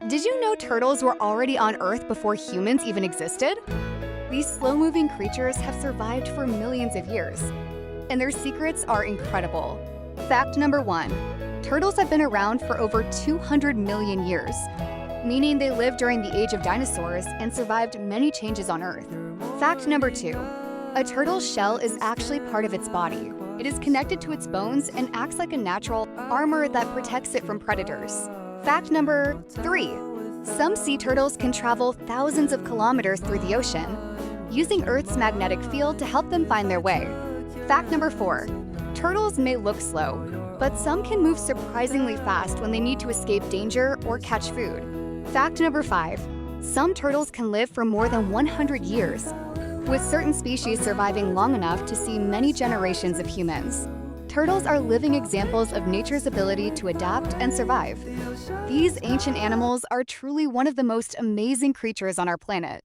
Did you know turtles were already on Earth before humans even existed? These slow-moving creatures have survived for millions of years, and their secrets are incredible. Fact number 1. Turtles have been around for over 200 million years, meaning they lived during the age of dinosaurs and survived many changes on Earth. Fact number 2. A turtle's shell is actually part of its body. It is connected to its bones and acts like a natural armor that protects it from predators. Fact number 3. Some sea turtles can travel thousands of kilometers through the ocean, using Earth's magnetic field to help them find their way. Fact number 4. Turtles may look slow, but some can move surprisingly fast when they need to escape danger or catch food. Fact number 5. Some turtles can live for more than 100 years, with certain species surviving long enough to see many generations of humans. Turtles are living examples of nature's ability to adapt and survive. These ancient animals are truly one of the most amazing creatures on our planet.